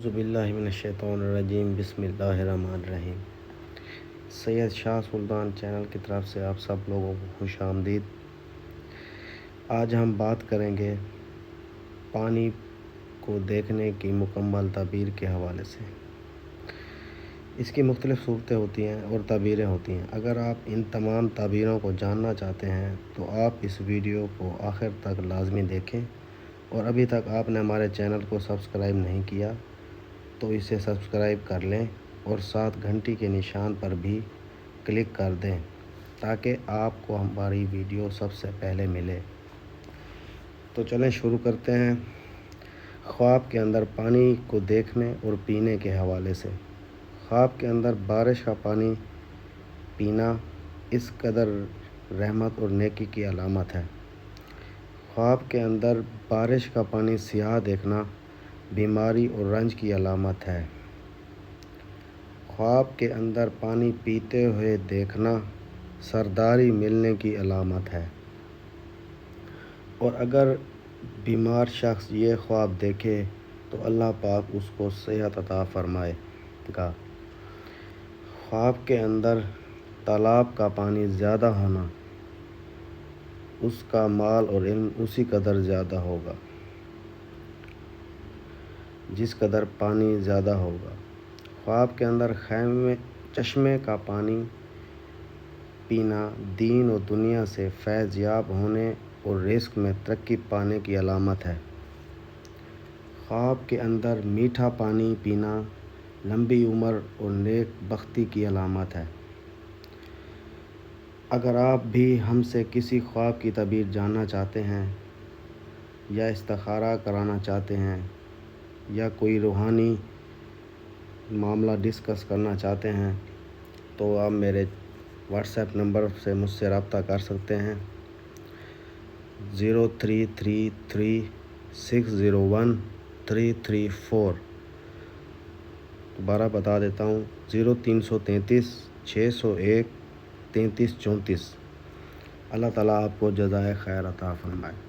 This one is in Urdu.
اعوذ باللہ من الشیطان الرجیم، بسم اللہ الرحمن الرحیم۔ سید شاہ سلطان چینل کی طرف سے آپ سب لوگوں کو خوش آمدید۔ آج ہم بات کریں گے پانی کو دیکھنے کی مکمل تعبیر کے حوالے سے۔ اس کی مختلف صورتیں ہوتی ہیں اور تعبیریں ہوتی ہیں۔ اگر آپ ان تمام تعبیروں کو جاننا چاہتے ہیں تو آپ اس ویڈیو کو آخر تک لازمی دیکھیں، اور ابھی تک آپ نے ہمارے چینل کو سبسکرائب نہیں کیا تو اسے سبسکرائب کر لیں اور ساتھ گھنٹی کے نشان پر بھی کلک کر دیں تاکہ آپ کو ہماری ویڈیو سب سے پہلے ملے۔ تو چلیں شروع کرتے ہیں۔ خواب کے اندر پانی کو دیکھنے اور پینے کے حوالے سے۔ خواب کے اندر بارش کا پانی پینا اس قدر رحمت اور نیکی کی علامت ہے۔ خواب کے اندر بارش کا پانی سیاہ دیکھنا بیماری اور رنج کی علامت ہے۔ خواب کے اندر پانی پیتے ہوئے دیکھنا سرداری ملنے کی علامت ہے، اور اگر بیمار شخص یہ خواب دیکھے تو اللہ پاک اس کو صحت عطا فرمائے گا۔ خواب کے اندر تالاب کا پانی زیادہ ہونا، اس کا مال اور علم اسی قدر زیادہ ہوگا جس قدر پانی زیادہ ہوگا۔ خواب کے اندر چشمے کا پانی پینا دین و دنیا سے فیض یاب ہونے اور رزق میں ترقی پانے کی علامت ہے۔ خواب کے اندر میٹھا پانی پینا لمبی عمر اور نیک بختی کی علامت ہے۔ اگر آپ بھی ہم سے کسی خواب کی تعبیر جاننا چاہتے ہیں یا استخارہ کرانا چاہتے ہیں یا کوئی روحانی معاملہ ڈسکس کرنا چاہتے ہیں تو آپ میرے واٹس ایپ نمبر سے مجھ سے رابطہ کر سکتے ہیں 0333601334۔ دوبارہ بتا دیتا ہوں 0333613334۔ اللہ تعالیٰ آپ کو جزائے خیر عطا فرمائے۔